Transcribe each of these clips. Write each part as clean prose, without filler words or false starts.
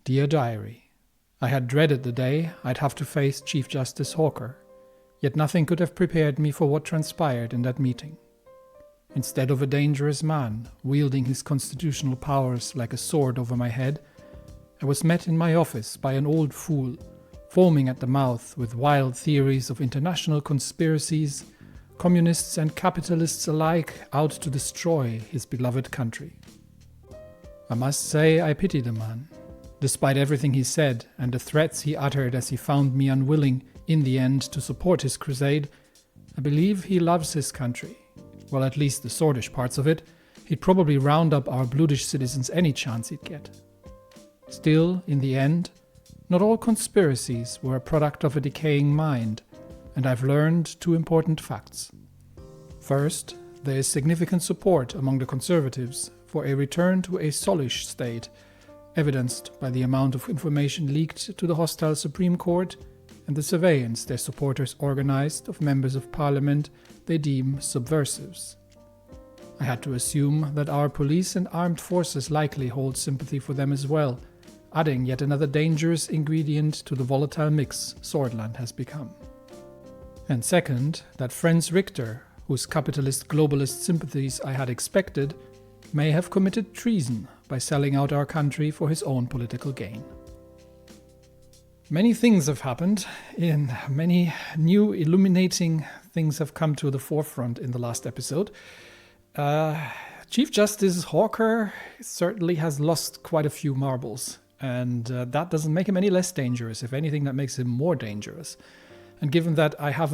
Dear Diary, I had dreaded the day I'd have to face Chief Justice Hawker, yet nothing could have prepared me for what transpired in that meeting. Instead of a dangerous man wielding his constitutional powers like a sword over my head, I was met in my office by an old fool, foaming at the mouth with wild theories of international conspiracies, communists and capitalists alike out to destroy his beloved country. I must say I pity the man. Despite everything he said and the threats he uttered as he found me unwilling, in the end, to support his crusade, I believe he loves his country. Well, at least the swordish parts of it. He'd probably round up our bloodish citizens any chance he'd get. Still, in the end, not all conspiracies were a product of a decaying mind, and I've learned two important facts. First, there is significant support among the conservatives for a return to a Solish state, evidenced by the amount of information leaked to the hostile Supreme Court and the surveillance their supporters organized of members of parliament they deem subversives. I had to assume that our police and armed forces likely hold sympathy for them as well, adding yet another dangerous ingredient to the volatile mix Swordland has become. And second, that Franz Richter, whose capitalist globalist sympathies I had expected, may have committed treason by selling out our country for his own political gain. Many things have happened, and many new illuminating things have come to the forefront in the last episode. Chief Justice Hawker certainly has lost quite a few marbles, and that doesn't make him any less dangerous. If anything, that makes him more dangerous. And given that I have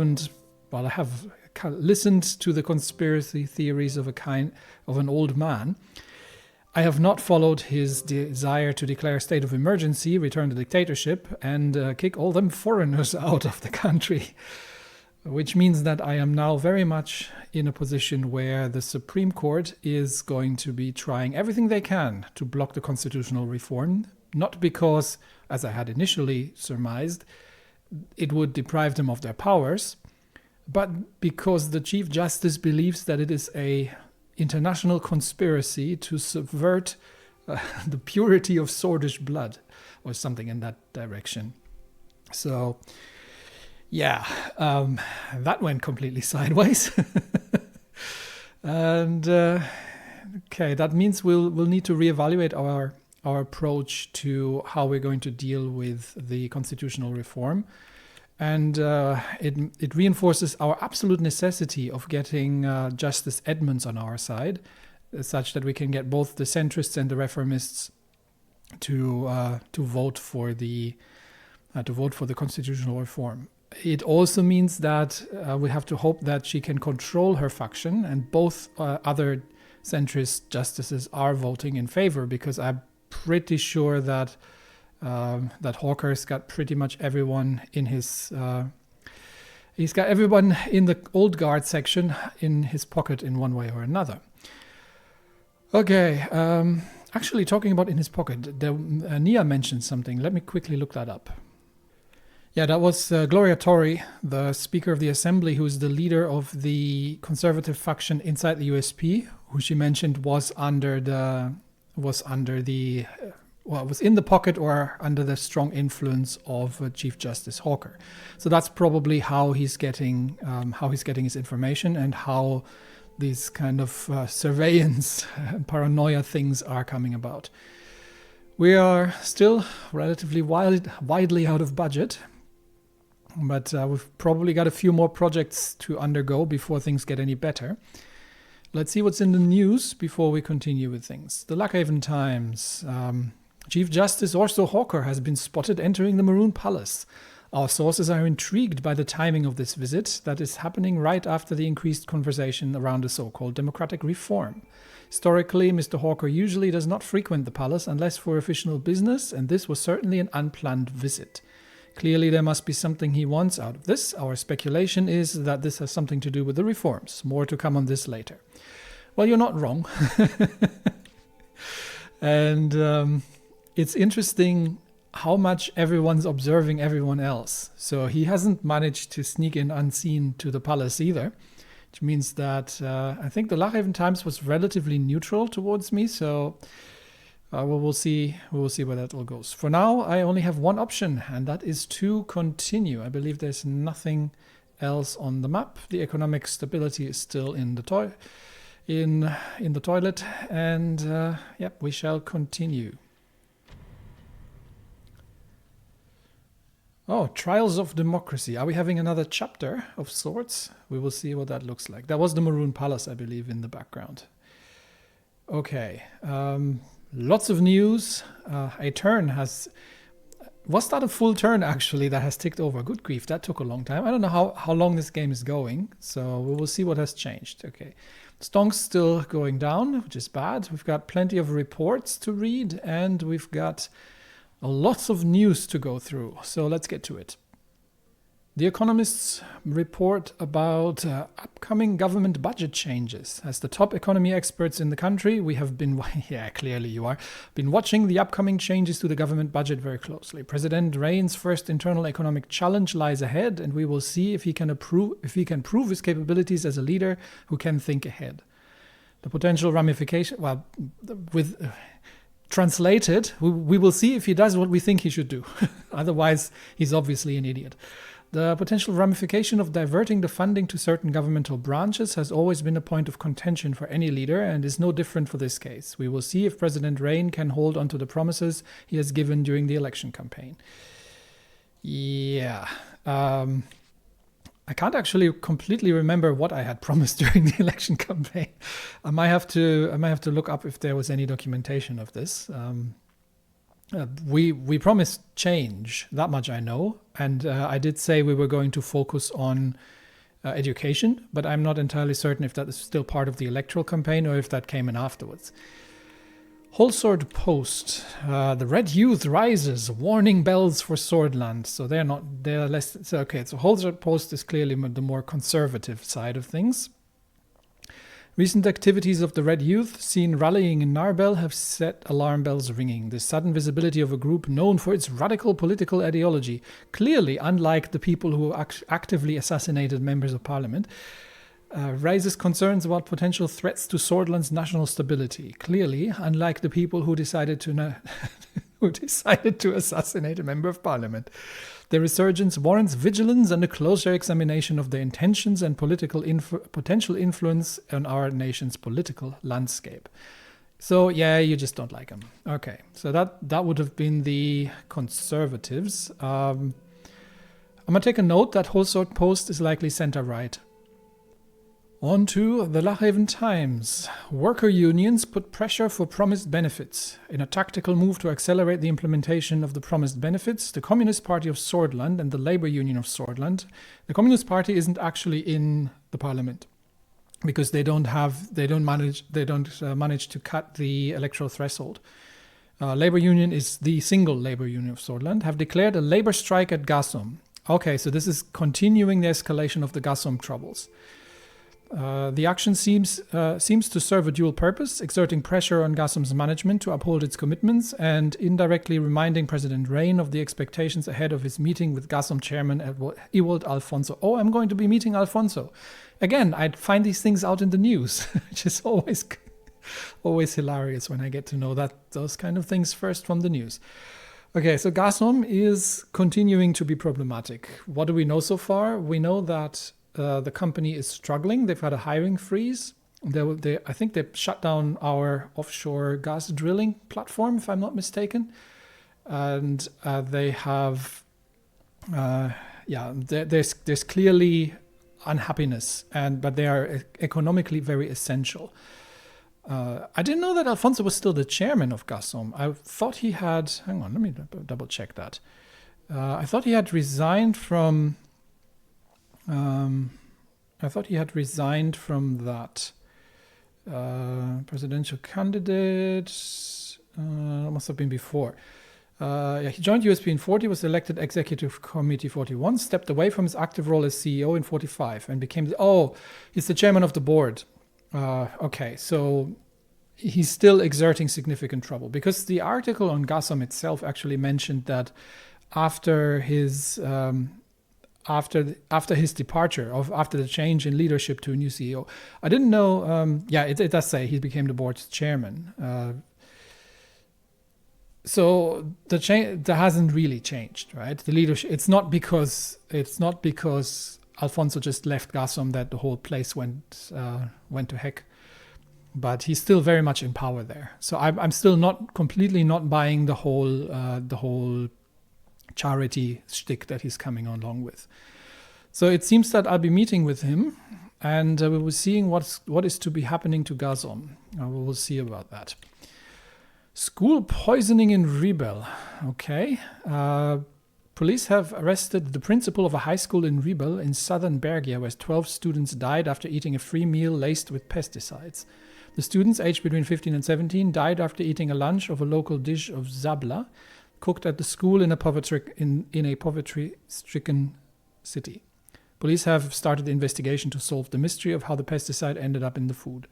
listened to the conspiracy theories of an old man, I have not followed his desire to declare a state of emergency, return to dictatorship, and kick all them foreigners out of the country. Which means that I am now very much in a position where the Supreme Court is going to be trying everything they can to block the constitutional reform, not because, as I had initially surmised, it would deprive them of their powers, but because the Chief Justice believes that it is an international conspiracy to subvert the purity of swordish blood, or something in that direction. So, yeah, that went completely sideways. And, okay, that means we'll need to reevaluate our approach to how we're going to deal with the constitutional reform. And it reinforces our absolute necessity of getting Justice Edmonds on our side, such that we can get both the centrists and the reformists to vote for the constitutional reform. It also means that we have to hope that she can control her faction, and both other centrist justices are voting in favor, because I'm pretty sure that Hawker's got pretty much everyone in his... he's got everyone in the old guard section in his pocket in one way or another. Okay, actually talking about in his pocket, Nia mentioned something. Let me quickly look that up. Yeah, that was Gloria Torrey, the Speaker of the Assembly, who is the leader of the conservative faction inside the USP, who she mentioned was in the pocket or under the strong influence of Chief Justice Hawker. So that's probably how he's getting his information, and how these kind of surveillance and paranoia things are coming about. We are still relatively widely out of budget, but we've probably got a few more projects to undergo before things get any better. Let's see what's in the news before we continue with things. The Lockhaven Times. Chief Justice Orso Hawker has been spotted entering the Maroon Palace. Our sources are intrigued by the timing of this visit that is happening right after the increased conversation around the so-called democratic reform. Historically, Mr. Hawker usually does not frequent the palace unless for official business, and this was certainly an unplanned visit. Clearly, there must be something he wants out of this. Our speculation is that this has something to do with the reforms. More to come on this later. Well, you're not wrong. And it's interesting how much everyone's observing everyone else. So he hasn't managed to sneak in unseen to the palace either, which means that I think the Lockhaven Times was relatively neutral towards me. So We'll see where that all goes. For now, I only have one option, and that is to continue. I believe there's nothing else on the map. The economic stability is still in the toilet, and yep, we shall continue. Oh, Trials of Democracy. Are we having another chapter of sorts? We will see what that looks like. That was the Maroon Palace, I believe, in the background. Okay. Lots of news. A turn was that a full turn actually that has ticked over? Good grief, that took a long time. I don't know how long this game is going, so we will see what has changed. Okay. Stonk's still going down, which is bad. We've got plenty of reports to read, and we've got lots of news to go through, so let's get to it. The Economist's report about upcoming government budget changes. As the top economy experts in the country, we have been, yeah, clearly you are, been watching the upcoming changes to the government budget very closely. President Rain's first internal economic challenge lies ahead, and we will see if he can prove his capabilities as a leader who can think ahead. The potential ramification, well, translated, we will see if he does what we think he should do. Otherwise, he's obviously an idiot. The potential ramification of diverting the funding to certain governmental branches has always been a point of contention for any leader and is no different for this case. We will see if President Rain can hold onto the promises he has given during the election campaign. Yeah. I can't actually completely remember what I had promised during the election campaign. I might have to look up if there was any documentation of this. We promised change, that much I know, and I did say we were going to focus on education, but I'm not entirely certain if that is still part of the electoral campaign or if that came in afterwards. Wholesword Post. The Red Youth rises, warning bells for Swordland. So they're less. So okay, so Wholesword Post is clearly the more conservative side of things. Recent activities of the Red Youth, seen rallying in Narbel, have set alarm bells ringing. The sudden visibility of a group known for its radical political ideology, clearly unlike the people who actively assassinated members of parliament, raises concerns about potential threats to Swordland's national stability. Clearly, unlike the people who decided to assassinate a member of parliament. The resurgence warrants vigilance and a closer examination of their intentions and potential influence on our nation's political landscape. So, yeah, you just don't like them. Okay, so that would have been the Conservatives. I'm going to take a note that Wholesword Post is likely centre-right. On to the La Haven Times. Worker unions put pressure for promised benefits. In a tactical move to accelerate the implementation of the promised benefits, the Communist Party of Swordland and the Labour Union of Swordland, the Communist Party isn't actually in the parliament because they don't manage to cut the electoral threshold. Labour Union is the single Labour Union of Swordland, have declared a labour strike at Gasum. Okay, so this is continuing the escalation of the Gasum troubles. The action seems to serve a dual purpose, exerting pressure on Gasum's management to uphold its commitments and indirectly reminding President Rain of the expectations ahead of his meeting with Gasum chairman Ewald Alfonso. Oh, I'm going to be meeting Alfonso. Again, I'd find these things out in the news, which is always hilarious when I get to know those kind of things first from the news. Okay, so Gasum is continuing to be problematic. What do we know so far? We know that the company is struggling. They've had a hiring freeze. I think they shut down our offshore gas drilling platform, if I'm not mistaken. And they have, there's clearly unhappiness, but they are economically very essential. I didn't know that Alfonso was still the chairman of Gasum. I thought he had. Hang on, let me double check that. I thought he had resigned from. That presidential candidate. Must have been before. He joined USP in 40, was elected Executive Committee 41, stepped away from his active role as CEO in 45, and became he's the chairman of the board. Okay, so he's still exerting significant trouble because the article on Gasum itself actually mentioned that after his departure, after the change in leadership to a new CEO. I didn't know, it does say he became the board's chairman. So the change that hasn't really changed, right? The leadership. It's not because Alfonso just left Gazom that the whole place went to heck. But he's still very much in power there. So I'm still not completely not buying the whole charity shtick that he's coming along with. So it seems that I'll be meeting with him, and we will seeing what is to be happening to Gazom. We will see about that. School poisoning in Rebel. Okay. Police have arrested the principal of a high school in Rebel in southern Bergia, where 12 students died after eating a free meal laced with pesticides. The students, aged between 15 and 17, died after eating a lunch of a local dish of zabla, cooked at the school in a poverty-stricken city. Police have started the investigation to solve the mystery of how the pesticide ended up in the food.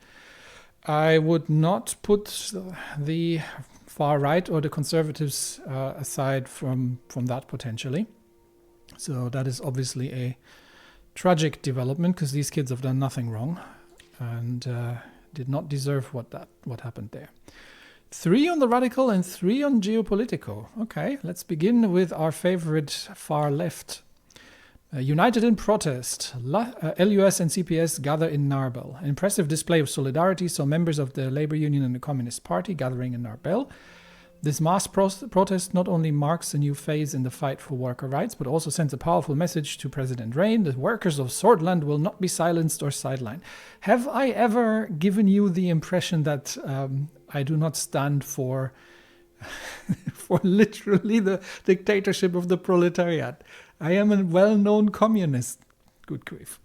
I would not put the far right or the conservatives aside from that potentially. So that is obviously a tragic development, because these kids have done nothing wrong and did not deserve what happened there. 3 on the radical and 3 on geopolitical. Okay, let's begin with our favorite far left. United in protest, LUS and CPS gather in Narbel. An impressive display of solidarity saw members of the Labour Union and the Communist Party gathering in Narbel. This mass protest not only marks a new phase in the fight for worker rights, but also sends a powerful message to President Rain: the workers of Swordland will not be silenced or sidelined. Have I ever given you the impression that I do not stand for for literally the dictatorship of the proletariat? I am a well-known communist. Good grief.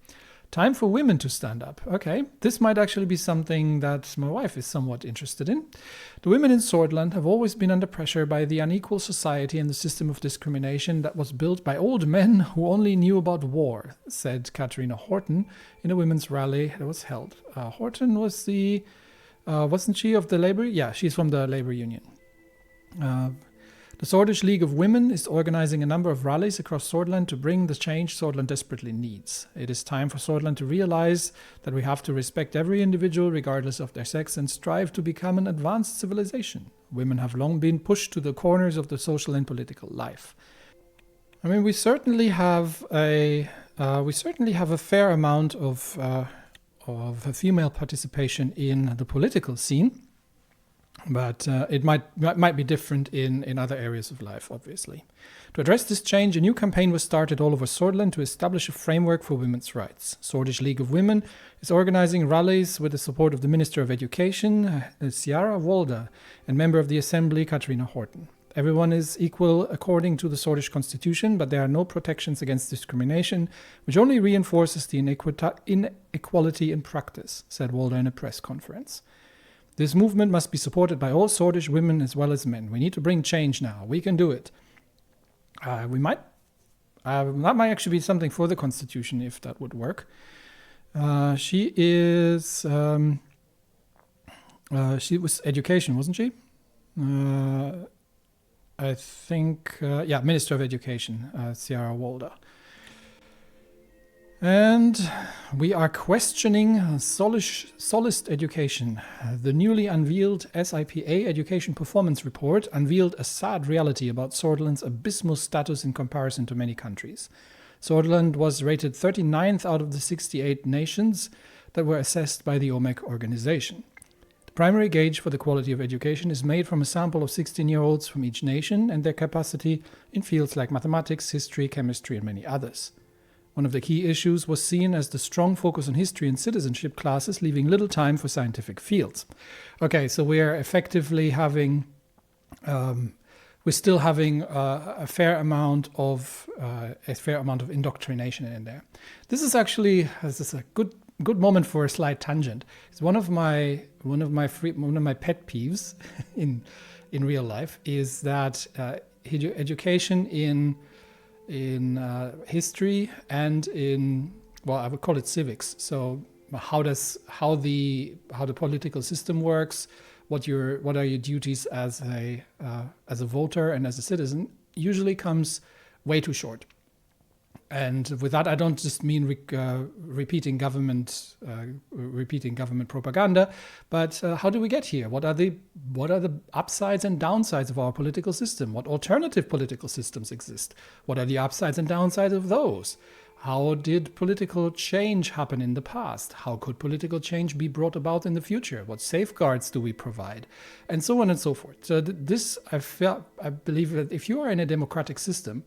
Time for women to stand up. Okay, this might actually be something that my wife is somewhat interested in. The women in Swordland have always been under pressure by the unequal society and the system of discrimination that was built by old men who only knew about war, said Katarina Horton in a women's rally that was held. Horton was wasn't she of the Labour? Yeah, she's from the Labour Union. The Swordish League of Women is organizing a number of rallies across Swordland to bring the change Swordland desperately needs. It is time for Swordland to realize that we have to respect every individual regardless of their sex and strive to become an advanced civilization. Women have long been pushed to the corners of the social and political life. I mean, we certainly have a fair amount of female participation in the political scene. But it might be different in other areas of life, obviously. To address this change, a new campaign was started all over Swordland to establish a framework for women's rights. Swordish League of Women is organizing rallies with the support of the Minister of Education, Ciara Wolda, and member of the Assembly, Katarina Horton. Everyone is equal according to the Swordish constitution, but there are no protections against discrimination, which only reinforces the inequality in practice, said Wolda in a press conference. This movement must be supported by all Swordish women as well as men. We need to bring change now. We can do it. That might actually be something for the Constitution, if that would work. She was education, wasn't she? I think, Minister of Education, Ciara Wolda. And we are questioning Solist Education. The newly unveiled SIPA Education Performance Report unveiled a sad reality about Swordland's abysmal status in comparison to many countries. Swordland was rated 39th out of the 68 nations that were assessed by the OMEC organization. The primary gauge for the quality of education is made from a sample of 16-year-olds from each nation and their capacity in fields like mathematics, history, chemistry, and many others. One of the key issues was seen as the strong focus on history and citizenship classes, leaving little time for scientific fields. Okay, so we're effectively having, we're still having a fair amount of indoctrination in there. This is actually a good moment for a slight tangent. It's one of my pet peeves in real life is that education in history and I would call it civics. So how the political system works, what are your duties as a voter and as a citizen, usually comes way too short. And with that, I don't just mean repeating government propaganda, but how do we get here? What are the upsides and downsides of our political system? What alternative political systems exist? What are the upsides and downsides of those? How did political change happen in the past? How could political change be brought about in the future? What safeguards do we provide? And so on and so forth. So I believe that if you are in a democratic system,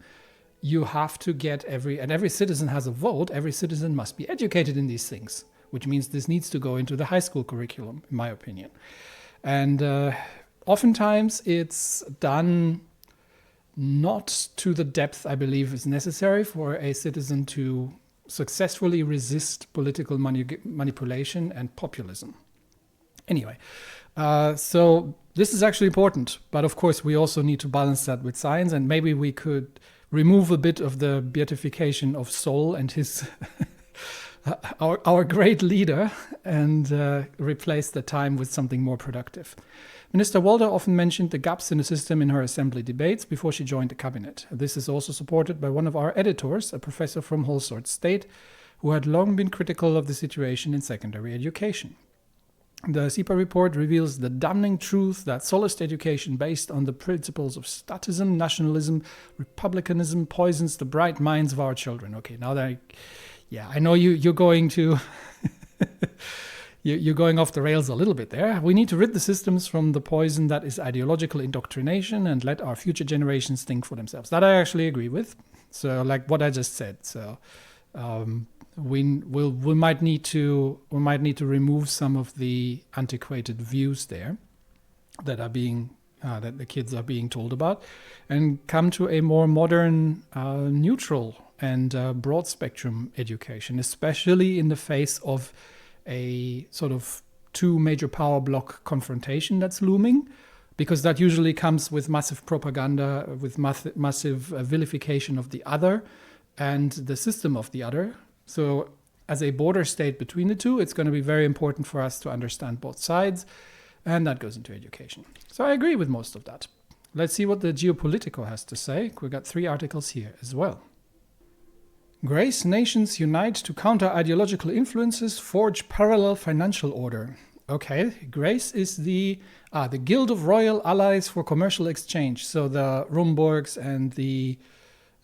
you have to get every citizen has a vote. Every citizen must be educated in these things, which means this needs to go into the high school curriculum, in my opinion. And oftentimes it's done not to the depth I believe is necessary for a citizen to successfully resist political manipulation and populism. Anyway, so this is actually important, but of course we also need to balance that with science, and maybe we could remove a bit of the beatification of Sol and his our great leader, and replace the time with something more productive. Minister Walder often mentioned the gaps in the system in her assembly debates before she joined the cabinet. This is also supported by one of our editors, a professor from Holsworth State, who had long been critical of the situation in secondary education. The SIPA report reveals the damning truth that solist education based on the principles of statism, nationalism, republicanism poisons the bright minds of our children. Okay, now that I know you're going to you're going off the rails a little bit there. We need to rid the systems from the poison that is ideological indoctrination and let our future generations think for themselves. That I actually agree with. So, like what I just said. So, we might need to remove some of the antiquated views there that are being that the kids are being told about, and come to a more modern, neutral and broad spectrum education, especially in the face of a sort of two major power block confrontation that's looming, because that usually comes with massive propaganda, with massive vilification of the other and the system of the other. So as a border state between the two, it's going to be very important for us to understand both sides, and that goes into education. So I agree with most of that. Let's see what the Geopolitico has to say. We've got 3 articles here as well. Grace nations unite to counter ideological influences, forge parallel financial order. Okay, Grace is the Guild of Royal Allies for Commercial Exchange. So the Rumburgs and the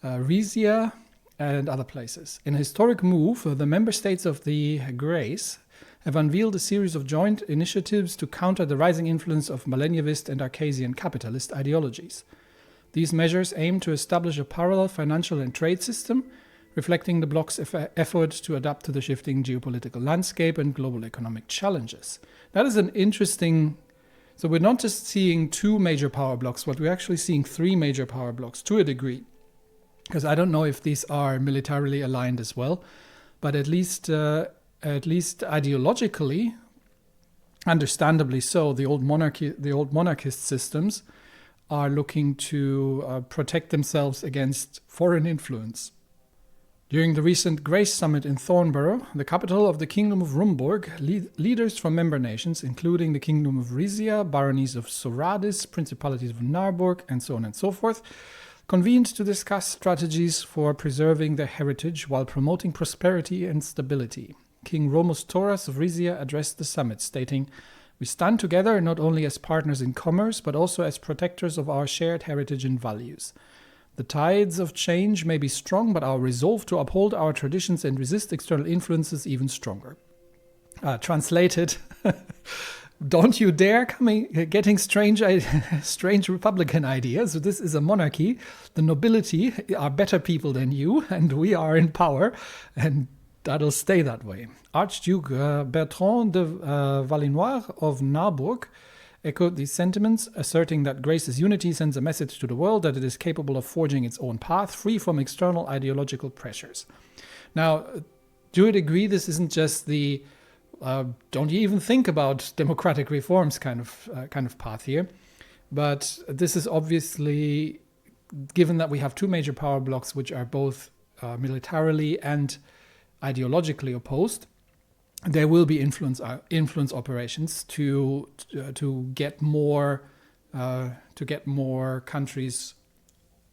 Risia and other places. In a historic move, the member states of the Grace have unveiled a series of joint initiatives to counter the rising influence of millennialist and Arcasian capitalist ideologies. These measures aim to establish a parallel financial and trade system, reflecting the bloc's effort to adapt to the shifting geopolitical landscape and global economic challenges. That is an interesting... So we're not just seeing 2 major power blocks, but we're actually seeing 3 major power blocks to a degree. Because I don't know if these are militarily aligned as well, but at least ideologically, understandably so, the old monarchist systems are looking to protect themselves against foreign influence. During the recent Grace Summit in Thornborough, the capital of the Kingdom of Rumburg, leaders from member nations, including the Kingdom of Risia, Baronies of Soradis, Principalities of Narburg, and so on and so forth, convened to discuss strategies for preserving their heritage while promoting prosperity and stability. King Romus Taurus of Risia addressed the summit, stating, "We stand together not only as partners in commerce, but also as protectors of our shared heritage and values. The tides of change may be strong, but our resolve to uphold our traditions and resist external influences even stronger." Translated, don't you dare getting strange Republican ideas. So this is a monarchy. The nobility are better people than you, and we are in power, and that'll stay that way. Archduke Bertrand de Valenois of Narburg echoed these sentiments, asserting that Grace's unity sends a message to the world that it is capable of forging its own path, free from external ideological pressures. Now, do you agree this isn't just the don't you even think about democratic reforms kind of path here? But this is obviously, given that we have 2 major power blocks which are both militarily and ideologically opposed, there will be influence operations to get more countries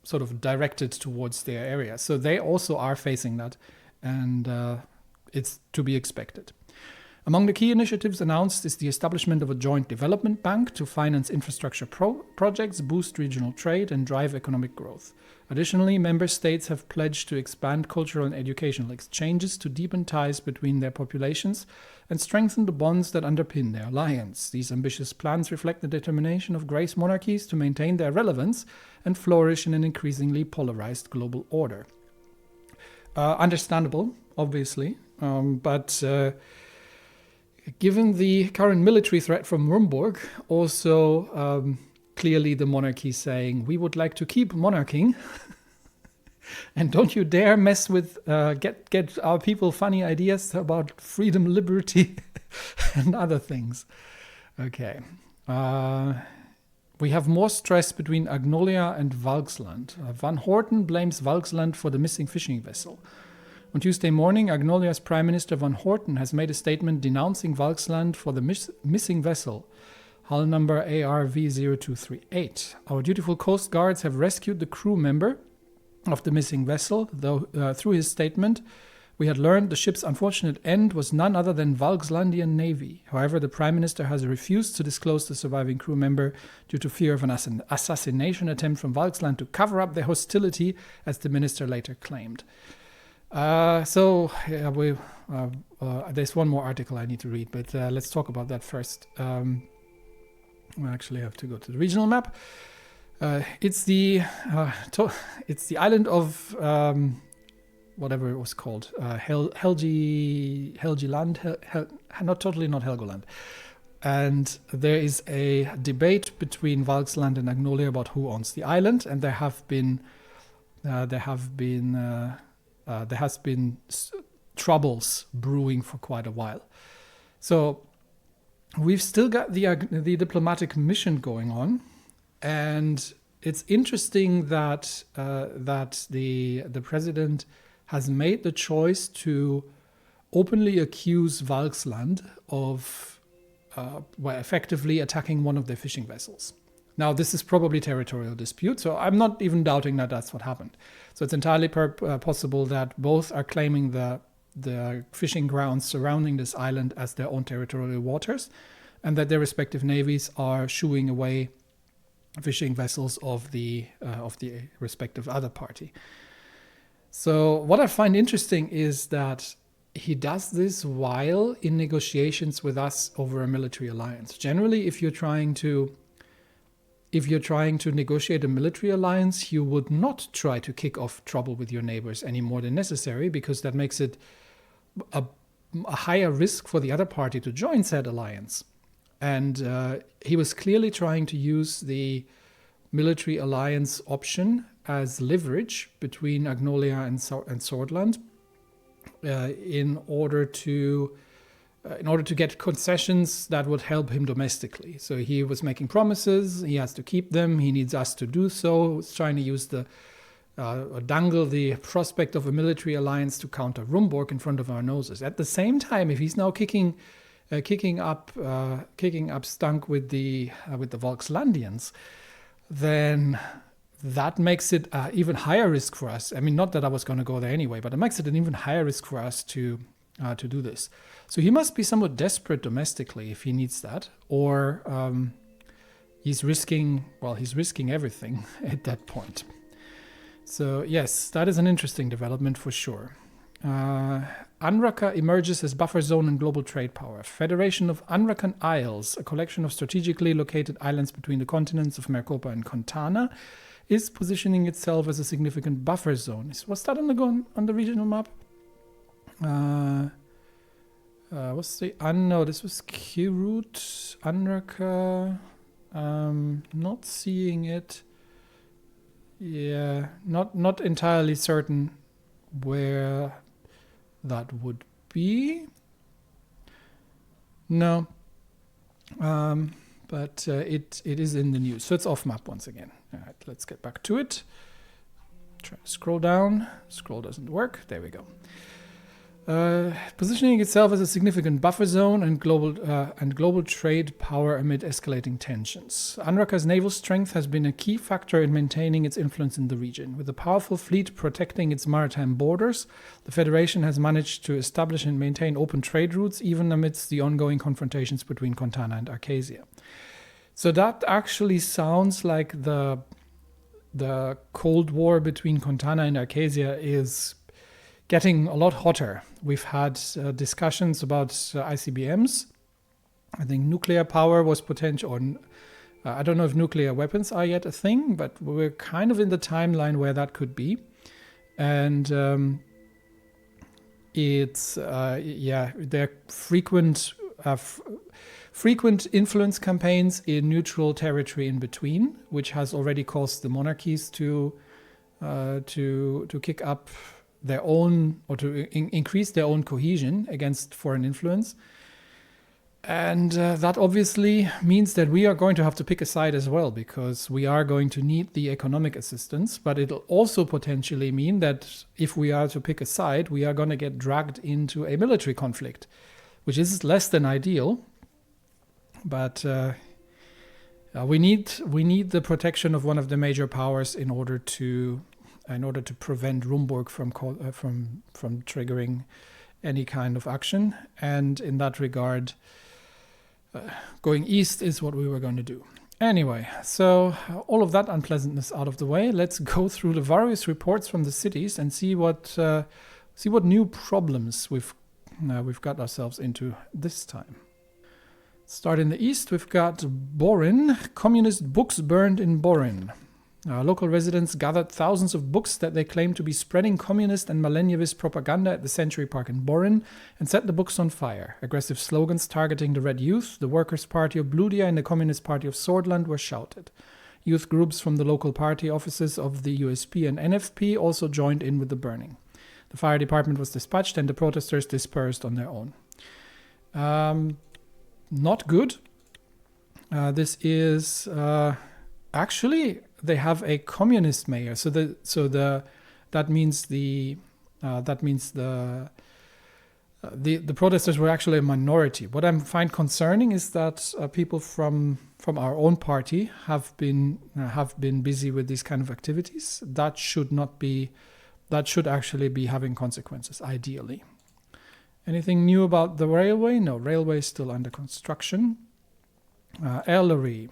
sort of directed towards their area. So they also are facing that, and it's to be expected. Among the key initiatives announced is the establishment of a joint development bank to finance infrastructure projects, boost regional trade, and drive economic growth. Additionally, member states have pledged to expand cultural and educational exchanges to deepen ties between their populations and strengthen the bonds that underpin their alliance. These ambitious plans reflect the determination of Grace monarchies to maintain their relevance and flourish in an increasingly polarized global order. Understandable, obviously, but given the current military threat from Rumburg, also clearly the monarchy saying, we would like to keep monarching, and don't you dare mess with, get our people funny ideas about freedom, liberty, and other things. Okay. We have more stress between Agnolia and Valksland. Van Horten blames Valksland for the missing fishing vessel. On Tuesday morning, Agnolia's Prime Minister Van Horten has made a statement denouncing Valksland for the missing vessel, hull number ARV0238. Our dutiful coast guards have rescued the crew member of the missing vessel, though through his statement, we had learned the ship's unfortunate end was none other than Valkslandian Navy. However, the Prime Minister has refused to disclose the surviving crew member due to fear of an assassination attempt from Valksland to cover up their hostility, as the minister later claimed. There's one more article I need to read, but let's talk about that first. I actually have to go to the regional map. It's the island of whatever it was called, Helgeland, not Helgoland. And there is a debate between Valksland and Agnolia about who owns the island, and there has been troubles brewing for quite a while. So we've still got the diplomatic mission going on, and it's interesting that the president has made the choice to openly accuse Valksland of effectively attacking one of their fishing vessels. Now, this is probably territorial dispute, so I'm not even doubting that that's what happened. So it's entirely possible that both are claiming the fishing grounds surrounding this island as their own territorial waters, and that their respective navies are shooing away fishing vessels of the respective other party. So what I find interesting is that he does this while in negotiations with us over a military alliance. Generally, if you're trying to negotiate a military alliance, you would not try to kick off trouble with your neighbors any more than necessary, because that makes it a higher risk for the other party to join said alliance. And he was clearly trying to use the military alliance option as leverage between Agnolia and Swordland in order to get concessions that would help him domestically. So he was making promises, he has to keep them, he needs us to do so. He's trying to use dangle the prospect of a military alliance to counter Rumburg in front of our noses. At the same time, if he's now kicking up stunk with the Valkslandians, then that makes it even higher risk for us. I mean, not that I was going to go there anyway, but it makes it an even higher risk for us to do this. So he must be somewhat desperate domestically if he needs that, or he's risking everything at that point. So yes, that is an interesting development for sure. Anraka emerges as buffer zone and global trade power. Federation of Anrakan Isles, a collection of strategically located islands between the continents of Mercopa and Contana, is positioning itself as a significant buffer zone. Was that on the regional map? This was Kirut, Anraka. Not seeing it. Yeah, not entirely certain where that would be. No. But it is in the news. So it's off map once again. All right, let's get back to it. Try to scroll down. Scroll doesn't work. There we go. positioning itself as a significant buffer zone and global trade power amid escalating tensions. Anraka's naval strength has been a key factor in maintaining its influence in the region. With a powerful fleet protecting its maritime borders, the Federation has managed to establish and maintain open trade routes even amidst the ongoing confrontations between Kontana and Arcasia. So that actually sounds like the Cold War between Kontana and Arcasia is getting a lot hotter. We've had discussions about ICBMs. I think nuclear power was potential. I don't know if nuclear weapons are yet a thing, but we're kind of in the timeline where that could be. And there are frequent influence campaigns in neutral territory in between, which has already caused the monarchies to kick up their own, or to increase their own cohesion against foreign influence. And that obviously means that we are going to have to pick a side as well, because we are going to need the economic assistance. But it'll also potentially mean that if we are to pick a side, we are going to get dragged into a military conflict, which is less than ideal. But we need the protection of one of the major powers in order to prevent Rumburg from triggering any kind of action. And in that regard, going east is what we were going to do. Anyway, so all of that unpleasantness out of the way, let's go through the various reports from the cities and see what new problems we've got ourselves into this time. Start in the east, we've got Borin. Communist books burned in Borin. Local residents gathered thousands of books that they claimed to be spreading communist and millennialist propaganda at the Century Park in Borin and set the books on fire. Aggressive slogans targeting the Red Youth, the Workers' Party of Bludia and the Communist Party of Swordland were shouted. Youth groups from the local party offices of the USP and NFP also joined in with the burning. The fire department was dispatched and the protesters dispersed on their own. Not good. This is actually, they have a communist mayor, that means the protesters were actually a minority. What I find concerning is that people from our own party have been busy with these kind of activities. That should actually be having consequences, ideally. Anything new about the railway? No, railway is still under construction. Ellery.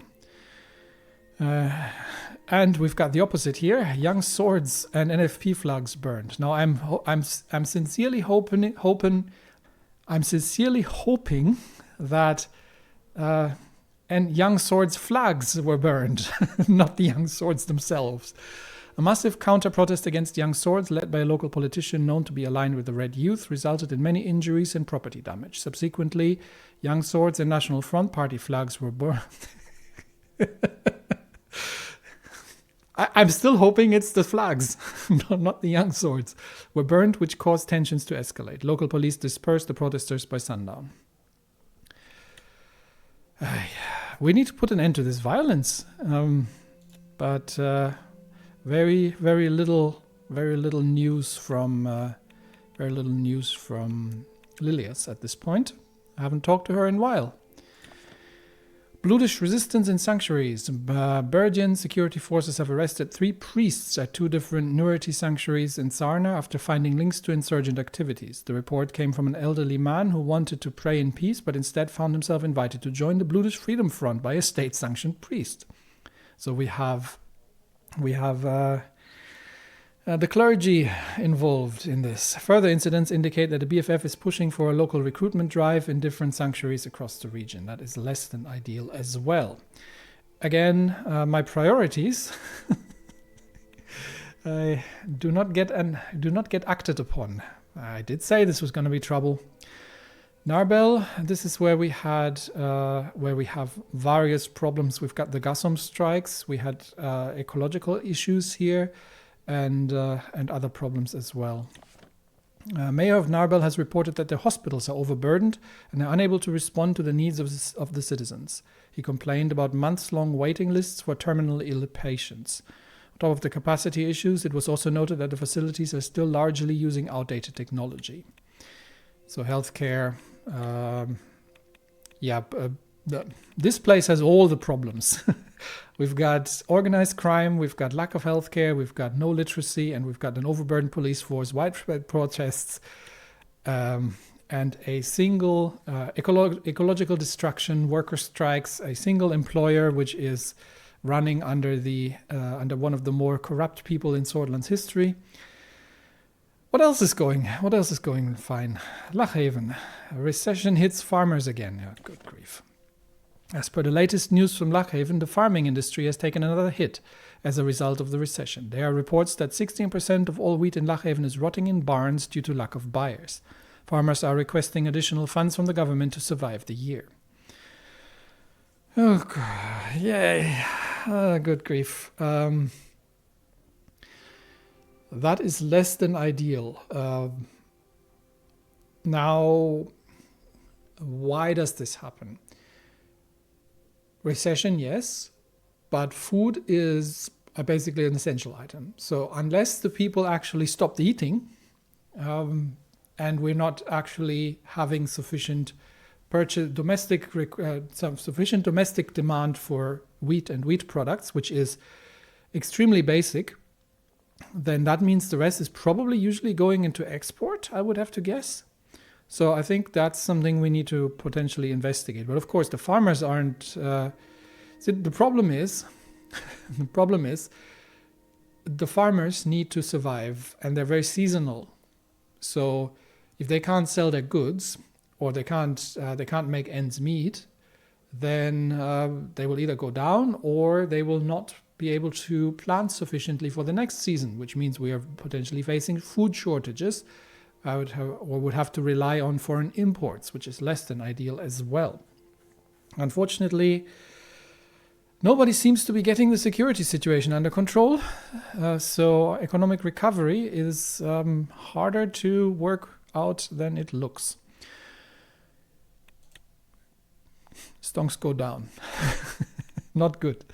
And we've got the opposite here: young swords and NFP flags burned. Now I'm sincerely hoping that and young swords flags were burned, not the young swords themselves. A massive counter-protest against young swords, led by a local politician known to be aligned with the Red Youth, resulted in many injuries and property damage. Subsequently, young swords and National Front Party flags were burned. I'm still hoping it's the flags, not the young swords, were burned, which caused tensions to escalate. Local police dispersed the protesters by sundown. We need to put an end to this violence, but very little news from Lilias at this point. I haven't talked to her in a while. Bludish resistance in sanctuaries. Berdian security forces have arrested 3 priests at 2 different Nuriti sanctuaries in Sarna after finding links to insurgent activities. The report came from an elderly man who wanted to pray in peace, but instead found himself invited to join the Bludish Freedom Front by a state-sanctioned priest. So we have the clergy involved in this. Further incidents indicate that the BFF is pushing for a local recruitment drive in different sanctuaries across the region. That is less than ideal as well. Again, my priorities do not get acted upon. I did say this was going to be trouble. Narbel, this is where we have various problems. We've got the Gasom strikes. We had ecological issues here. And other problems as well. Mayor of Narbel has reported that the hospitals are overburdened and are unable to respond to the needs of the citizens. He complained about months-long waiting lists for terminally ill patients. On top of the capacity issues, it was also noted that the facilities are still largely using outdated technology. So healthcare, this place has all the problems. We've got organized crime, we've got lack of healthcare, we've got no literacy, and we've got an overburdened police force, widespread protests, and a single ecological destruction, worker strikes, a single employer which is running under one of the more corrupt people in Sordland's history. What else is going fine? Lochhaven. A recession hits farmers again. Oh, good grief. As per the latest news from Lochhaven, the farming industry has taken another hit as a result of the recession. There are reports that 16% of all wheat in Lochhaven is rotting in barns due to lack of buyers. Farmers are requesting additional funds from the government to survive the year. Oh, God. Yay. Good grief. That is less than ideal. Now, why does this happen? Recession, yes, but food is basically an essential item. So unless the people actually stopped eating, and we're not actually having sufficient domestic demand for wheat and wheat products, which is extremely basic, then that means the rest is probably usually going into export, I would have to guess. So I think that's something we need to potentially investigate. But of course, the farmers aren't. The problem is, the farmers need to survive, and they're very seasonal. So if they can't sell their goods, or they can't make ends meet, then they will either go down, or they will not be able to plant sufficiently for the next season, which means we are potentially facing food shortages. Would have to rely on foreign imports, which is less than ideal as well. Unfortunately, nobody seems to be getting the security situation under control, so economic recovery is harder to work out than it looks. Stonks go down. Not good.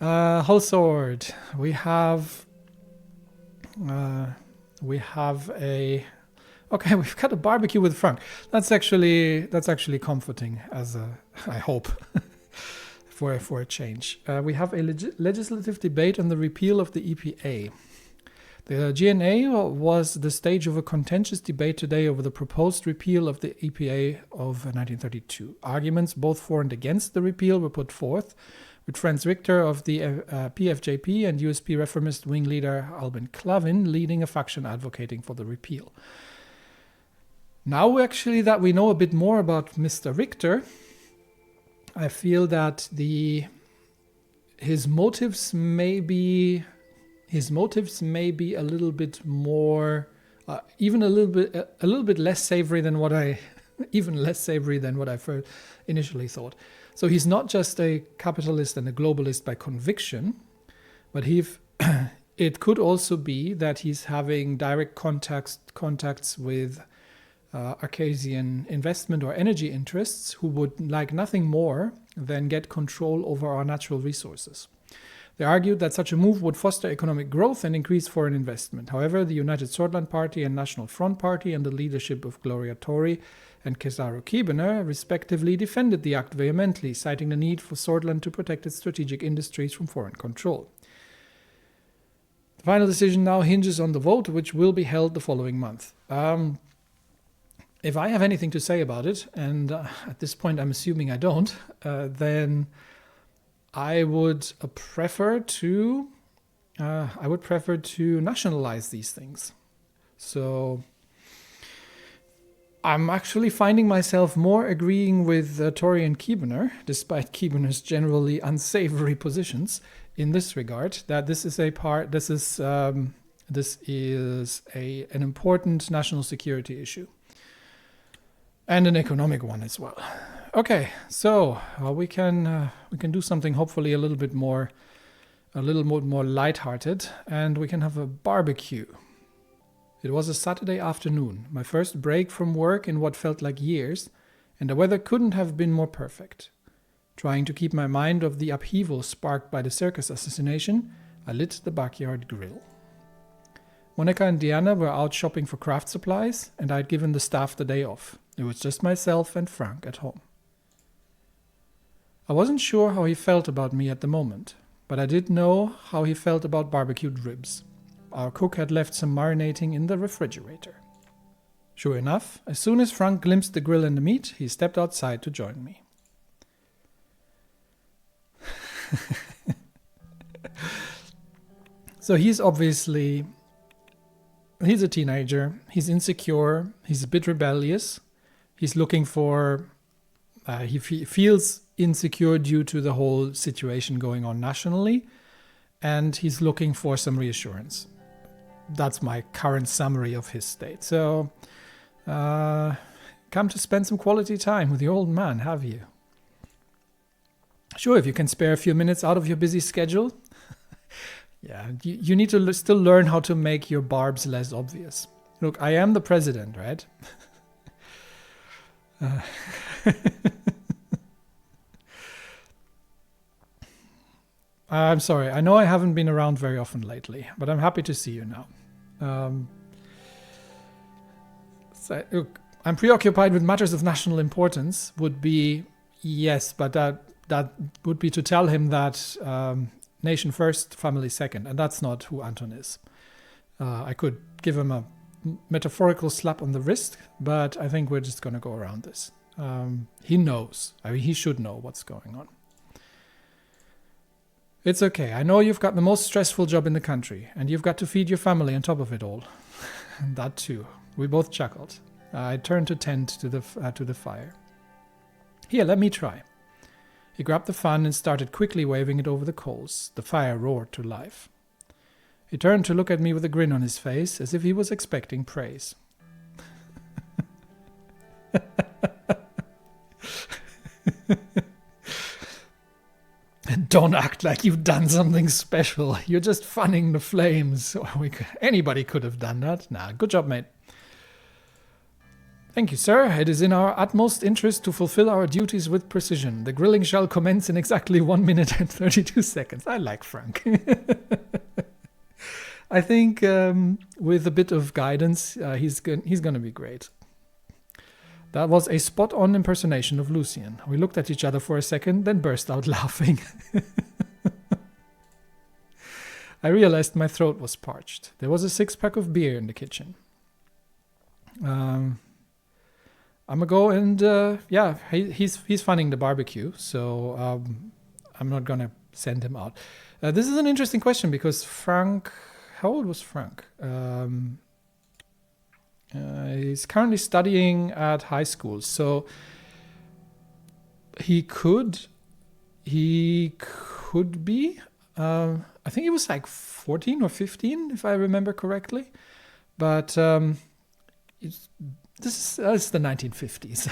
Whole sword. We have we've got a barbecue with Frank. That's actually comforting, I hope, for a change. We have a legislative debate on the repeal of the EPA. The GNA was the stage of a contentious debate today over the proposed repeal of the EPA of 1932. Arguments both for and against the repeal were put forth, with Franz Richter of the PFJP and USP reformist wing leader Albin Clavin leading a faction advocating for the repeal. Now, actually, that we know a bit more about Mr. Richter, I feel that his motives may be a little bit more, even a little bit less savory than what I initially thought. So he's not just a capitalist and a globalist by conviction, but it could also be that he's having direct contacts with Arcasian investment or energy interests who would like nothing more than get control over our natural resources. They argued that such a move would foster economic growth and increase foreign investment. However, the United Sordland Party and National Front Party, under the leadership of Gloria Tori and Kesaro Kiebener, respectively defended the act vehemently, citing the need for Sordland to protect its strategic industries from foreign control. The final decision now hinges on the vote, which will be held the following month. If I have anything to say about it, and at this point I'm assuming I don't, then I would prefer to nationalize these things. So I'm actually finding myself more agreeing with Tori and Kiebener, despite Kiebener's generally unsavory positions in this regard. That this is an important national security issue. And an economic one as well. Okay, so we can do something hopefully a little more lighthearted, and we can have a barbecue. It was a Saturday afternoon, my first break from work in what felt like years, and the weather couldn't have been more perfect. Trying to keep my mind off the upheaval sparked by the circus assassination, I lit the backyard grill. Monica and Diana were out shopping for craft supplies, and I'd given the staff the day off. It was just myself and Frank at home. I wasn't sure how he felt about me at the moment, but I did know how he felt about barbecued ribs. Our cook had left some marinating in the refrigerator. Sure enough, as soon as Frank glimpsed the grill and the meat, he stepped outside to join me. So he's a teenager, he's insecure, he's a bit rebellious, he's looking for, he feels insecure due to the whole situation going on nationally, and he's looking for some reassurance. That's my current summary of his state. So, come to spend some quality time with your old man, have you? Sure, if you can spare a few minutes out of your busy schedule. Yeah, you need to still learn how to make your barbs less obvious. Look, I am the president, right? I'm sorry, I know I haven't been around very often lately, but I'm happy to see you now. Look, I'm preoccupied with matters of national importance would be, yes, but that would be to tell him that nation first, family second, and that's not who Anton is. I could give him a metaphorical slap on the wrist, but I think we're just going to go around this. He knows. I mean, he should know what's going on. It's okay. I know you've got the most stressful job in the country, and you've got to feed your family on top of it all. That too. We both chuckled. I turned to tend to the fire. Here, let me try. He grabbed the fan and started quickly waving it over the coals. The fire roared to life. He turned to look at me with a grin on his face, as if he was expecting praise. And don't act like you've done something special. You're just fanning the flames. Anybody could have done that. Nah, good job, mate. Thank you, sir. It is in our utmost interest to fulfill our duties with precision. The grilling shall commence in exactly 1 minute and 32 seconds. I like Frank. I think with a bit of guidance, he's going to be great. That was a spot-on impersonation of Lucien. We looked at each other for a second, then burst out laughing. I realized my throat was parched. There was a 6-pack of beer in the kitchen. I'm gonna go and he's funding the barbecue, so I'm not gonna send him out. This is an interesting question because Frank, how old was Frank? He's currently studying at high school, so he could be. I think he was like 14 or 15, if I remember correctly. But this is the 1950s.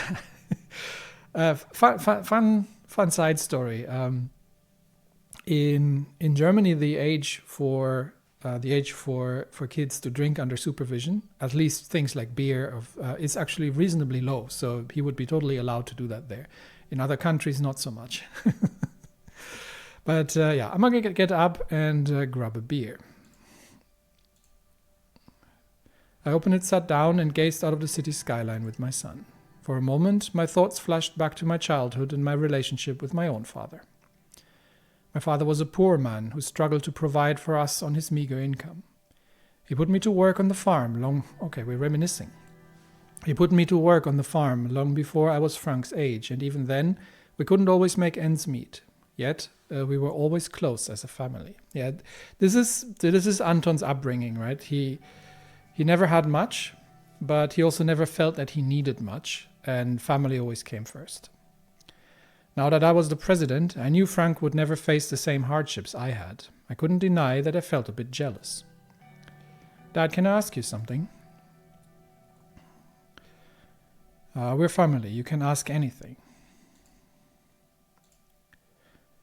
Fun side story. In Germany, the age for kids to drink under supervision, at least things like beer, is actually reasonably low. So he would be totally allowed to do that there. In other countries, not so much. But I'm going to get up and grab a beer. I opened it, sat down, and gazed out of the city skyline with my son. For a moment, my thoughts flashed back to my childhood and my relationship with my own father. My father was a poor man who struggled to provide for us on his meager income. He put me to work on the farm we're reminiscing. He put me to work on the farm long before I was Frank's age, and even then, we couldn't always make ends meet. Yet, we were always close as a family. Yeah, this is Anton's upbringing, right? He never had much, but he also never felt that he needed much, and family always came first. Now that I was the president, I knew Frank would never face the same hardships I had. I couldn't deny that I felt a bit jealous. Dad, can I ask you something? We're family. You can ask anything.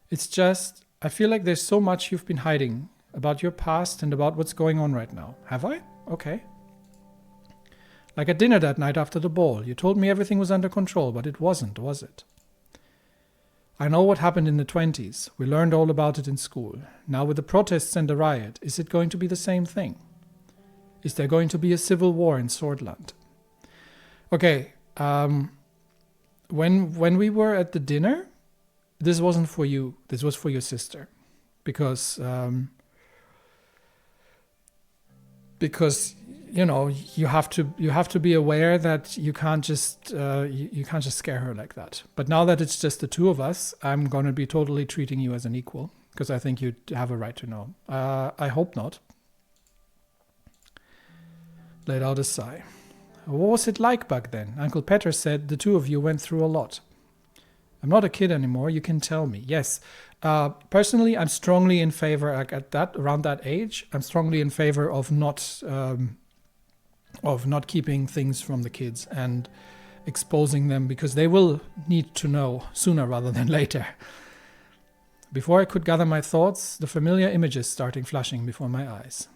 It's just, I feel like there's so much you've been hiding about your past and about what's going on right now. Have I? Okay. Like at dinner that night after the ball, you told me everything was under control, but it wasn't, was it? I know what happened in the 20s. We learned all about it in school. Now with the protests and the riot, is it going to be the same thing? Is there going to be a civil war in Swordland? Okay, when we were at the dinner, this wasn't for you. This was for your sister, because you know you have to be aware that you can't just scare her like that. But now that it's just the two of us, I'm going to be totally treating you as an equal, because I think you have a right to know. I hope not. Let out a sigh. What was it like back then? Uncle Peter said the two of you went through a lot. I'm not a kid anymore, you can tell me. Yes, personally, I'm strongly in favor, around that age, I'm strongly in favor of not keeping things from the kids and exposing them, because they will need to know sooner rather than later. Before I could gather my thoughts, the familiar images started flashing before my eyes.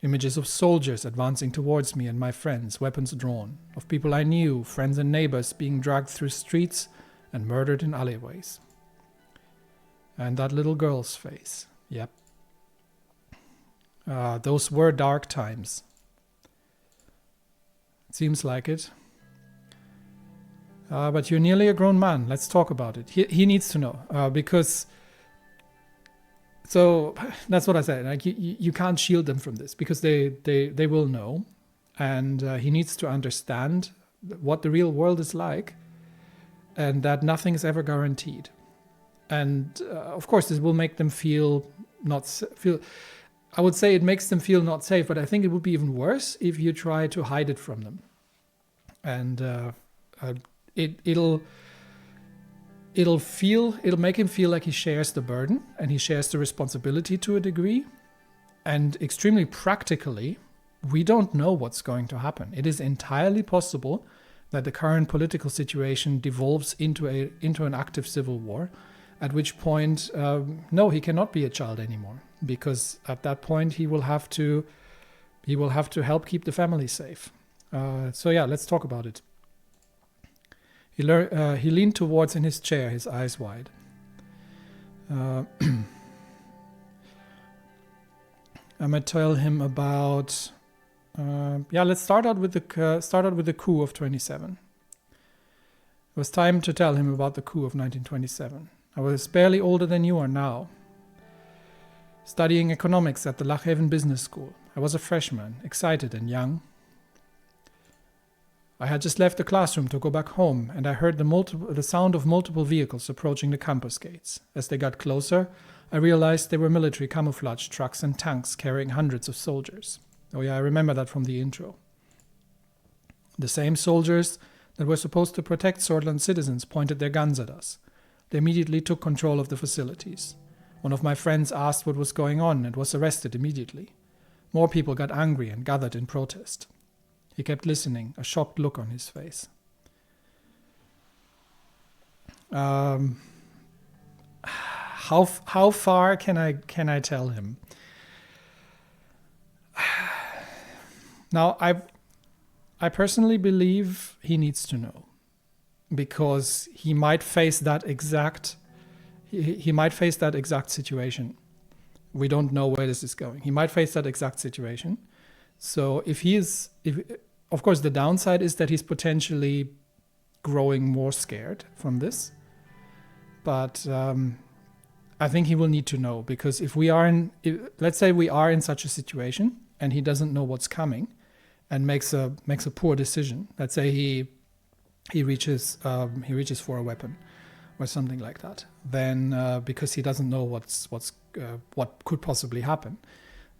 Images of soldiers advancing towards me and my friends, weapons drawn, of people I knew, friends and neighbors being dragged through streets and murdered in alleyways. And that little girl's face. Yep. Those were dark times. It seems like it. But you're nearly a grown man. Let's talk about it. He needs to know, because... So that's what I said. Like you can't shield them from this, because they will know, and he needs to understand what the real world is like, and that nothing is ever guaranteed. And of course, this will make them feel. I would say it makes them feel not safe, but I think it would be even worse if you try to hide it from them, and it'll make him feel like he shares the burden and he shares the responsibility to a degree. And extremely practically, we don't know what's going to happen. It is entirely possible that the current political situation devolves into an active civil war, at which point, no, he cannot be a child anymore, because at that point he will have to help keep the family safe. So yeah, let's talk about it. He leaned towards in his chair, his eyes wide. I'm gonna tell him about. Let's start out with the coup of 27. It was time to tell him about the coup of 1927. I was barely older than you are now, studying economics at the Lochhaven Business School. I was a freshman, excited and young. I had just left the classroom to go back home, and I heard the sound of multiple vehicles approaching the campus gates. As they got closer, I realized they were military camouflage trucks and tanks carrying hundreds of soldiers. Oh yeah, I remember that from the intro. The same soldiers that were supposed to protect Swordland citizens pointed their guns at us. They immediately took control of the facilities. One of my friends asked what was going on and was arrested immediately. More people got angry and gathered in protest. He kept listening, a shocked look on his face. How far can I tell him? Now, I personally believe he needs to know, because he might face that exact situation. We don't know where this is going. He might face that exact situation. So of course, the downside is that he's potentially growing more scared from this. But I think he will need to know, because let's say we are in such a situation and he doesn't know what's coming and makes a poor decision. Let's say he reaches for a weapon or something like that. Then because he doesn't know what could possibly happen,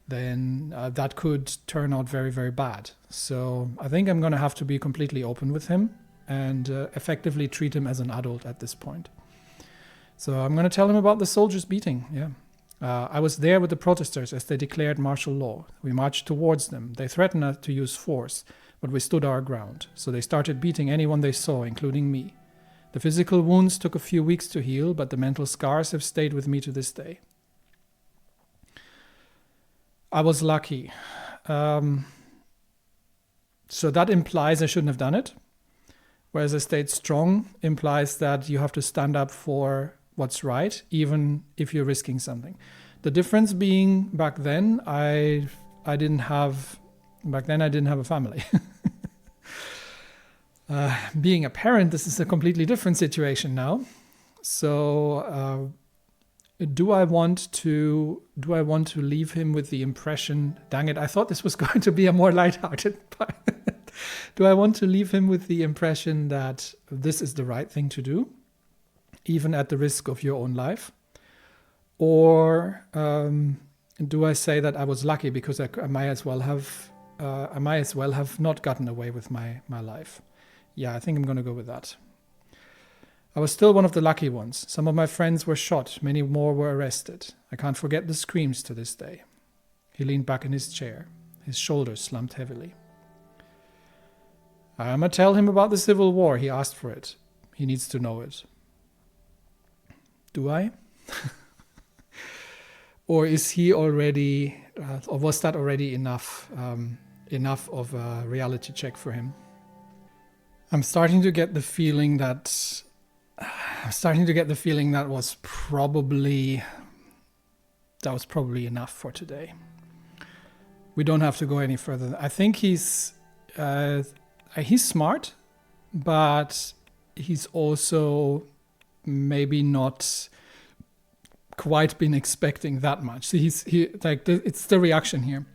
then that could turn out very, very bad. So I think I'm going to have to be completely open with him and effectively treat him as an adult at this point. So I'm going to tell him about the soldiers' beating. Yeah, I was there with the protesters as they declared martial law. We marched towards them. They threatened us to use force, but we stood our ground. So they started beating anyone they saw, including me. The physical wounds took a few weeks to heal, but the mental scars have stayed with me to this day. I was lucky. So that implies I shouldn't have done it. Whereas I stayed strong implies that you have to stand up for what's right, even if you're risking something. The difference being back then, I didn't have Back then I didn't have a family. Being a parent, this is a completely different situation now. So do I want to leave him with the impression, dang it, I thought this was going to be a more lighthearted part. Do I want to leave him with the impression that this is the right thing to do, even at the risk of your own life? Or do I say that I was lucky because I might as well have not gotten away with my life? Yeah, I think I'm going to go with that. I was still one of the lucky ones. Some of my friends were shot. Many more were arrested. I can't forget the screams to this day. He leaned back in his chair. His shoulders slumped heavily. I'm going to tell him about the Civil War. He asked for it. He needs to know it. Do I? Or is he already, or was that already enough of a reality check for him? I'm starting to get the feeling that was probably enough for today. We don't have to go any further. I think he's smart, but he's also maybe not quite been expecting that much. So it's the reaction here.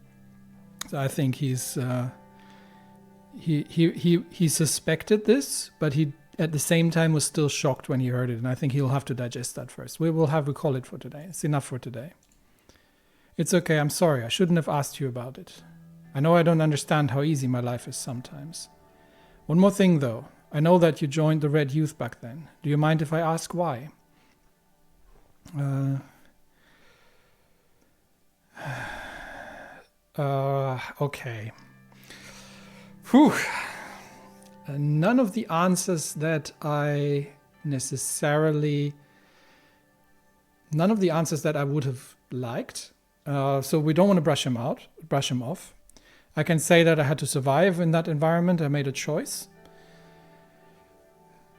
So I think he suspected this, but he at the same time was still shocked when he heard it, and I think he'll have to digest that first. We call it for today. It's enough for today. It's okay, I'm sorry, I shouldn't have asked you about it. I know I don't understand how easy my life is sometimes. One more thing though, I know that you joined the Red Youth back then. Do you mind if I ask why? Okay. Whew. None of the answers that I would have liked. So we don't want to brush him off. I can say that I had to survive in that environment. I made a choice.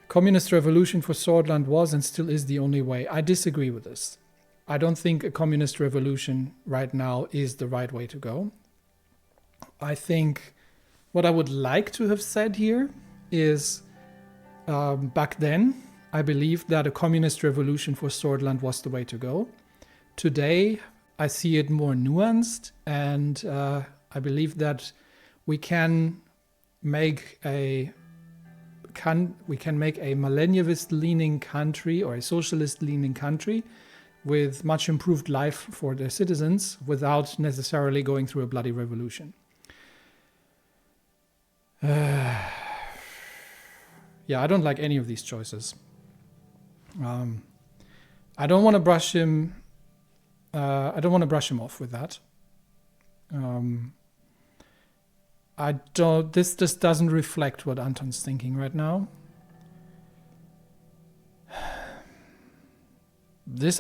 Communist revolution for Swordland was and still is the only way. I disagree with this. I don't think a communist revolution right now is the right way to go. I think what I would like to have said here is back then, I believed that a communist revolution for Swordland was the way to go. Today, I see it more nuanced, and I believe that we can make a millennialist-leaning country or a socialist-leaning country with much improved life for their citizens without necessarily going through a bloody revolution. Yeah, I don't like any of these choices. I don't want to brush him. I don't want to brush him off with that. This just doesn't reflect what Anton's thinking right now.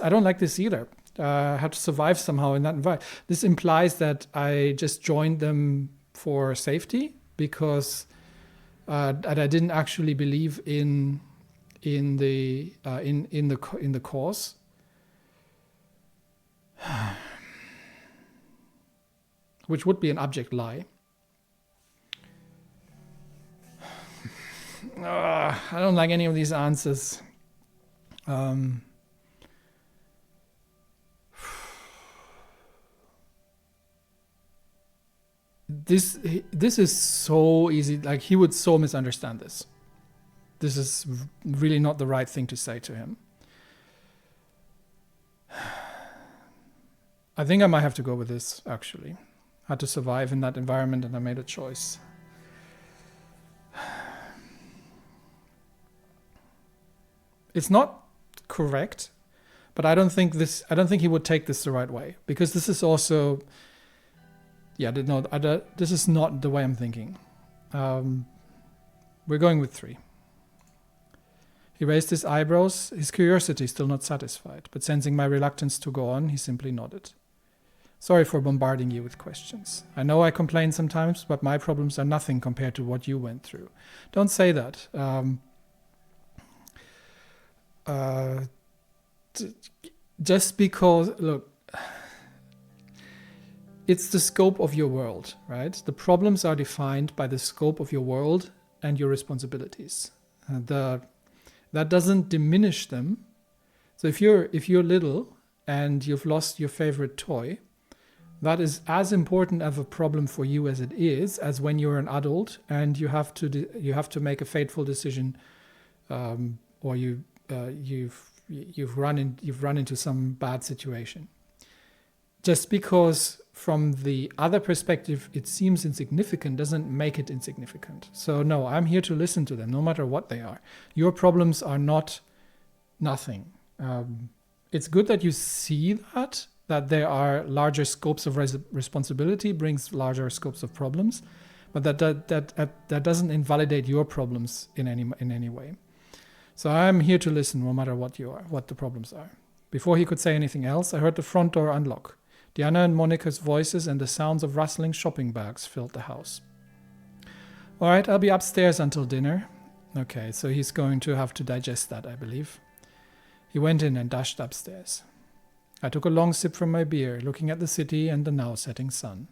I don't like this either. I had to survive somehow in that environment. This implies that I just joined them for safety because that I didn't actually believe in the cause. Which would be an abject lie. I don't like any of these answers. This is so easy. Like, he would so misunderstand this. This is really not the right thing to say to him. I think I might have to go with this, actually. I had to survive in that environment and I made a choice. It's not correct, but I don't think he would take this the right way, because this is also, this is not the way I'm thinking. We're going with 3. He raised his eyebrows, his curiosity still not satisfied, but sensing my reluctance to go on, he simply nodded. Sorry for bombarding you with questions. I know I complain sometimes, but my problems are nothing compared to what you went through. Don't say that. Just because, look, it's the scope of your world, right? The problems are defined by the scope of your world and your responsibilities. That doesn't diminish them. So if you're little and you've lost your favorite toy, that is as important of a problem for you as it is as when you're an adult and you have to make a fateful decision, or you've run into some bad situation. Just because from the other perspective it seems insignificant doesn't make it insignificant. So no, I'm here to listen to them, no matter what they are. Your problems are not nothing. It's good that you see that there are larger scopes of responsibility brings larger scopes of problems, but that doesn't invalidate your problems in any way. So I'm here to listen, no matter what the problems are. Before he could say anything else, I heard the front door unlock. Diana and Monica's voices and the sounds of rustling shopping bags filled the house. All right, I'll be upstairs until dinner. Okay, so he's going to have to digest that, I believe. He went in and dashed upstairs. I took a long sip from my beer, looking at the city and the now setting sun.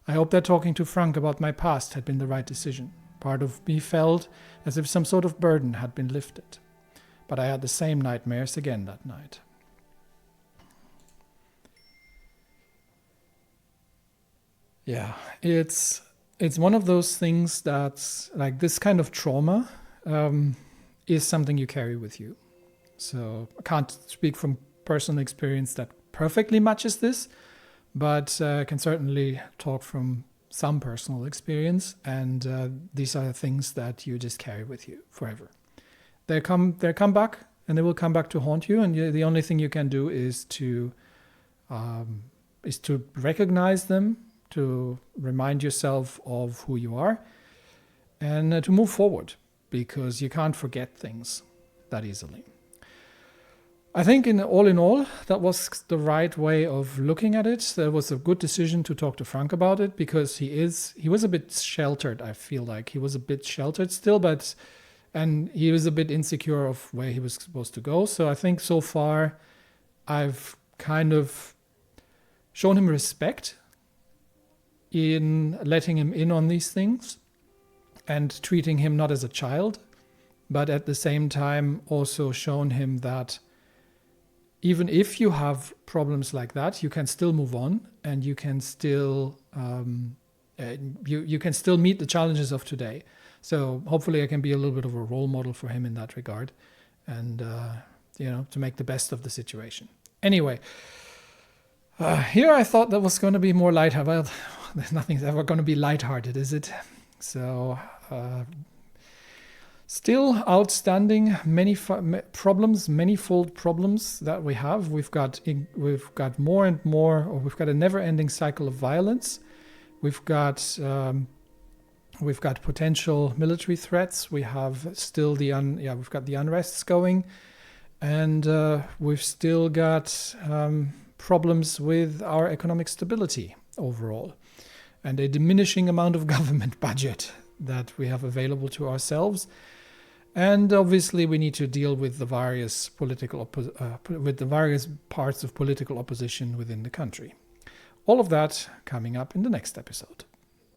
I hoped that talking to Frank about my past had been the right decision. Part of me felt as if some sort of burden had been lifted. But I had the same nightmares again that night. Yeah, it's one of those things that's like this kind of trauma is something you carry with you. So I can't speak from personal experience that perfectly matches this, but I can certainly talk from some personal experience, and these are things that you just carry with you forever. They come back, and they will come back to haunt you, and the only thing you can do is to recognize them, to remind yourself of who you are, and to move forward, because you can't forget things that easily. I think in all, that was the right way of looking at it. There was a good decision to talk to Frank about it, because he was a bit sheltered. I feel like he was a bit sheltered still, and he was a bit insecure of where he was supposed to go. So I think so far I've kind of shown him respect in letting him in on these things and treating him not as a child, but at the same time also shown him that even if you have problems like that, you can still move on, and you can still you can still meet the challenges of today. So hopefully I can be a little bit of a role model for him in that regard, and to make the best of the situation. Anyway, here I thought that was going to be more lighthearted. Well, nothing's ever going to be lighthearted, is it? So still outstanding, manifold problems that we have. We've got more and more, or we've got a never-ending cycle of violence. We've got potential military threats. We have still we've got the unrests going, and we've still got problems with our economic stability overall, and a diminishing amount of government budget that we have available to ourselves. And obviously, we need to deal with the various various parts of political opposition within the country. All of that coming up in the next episode.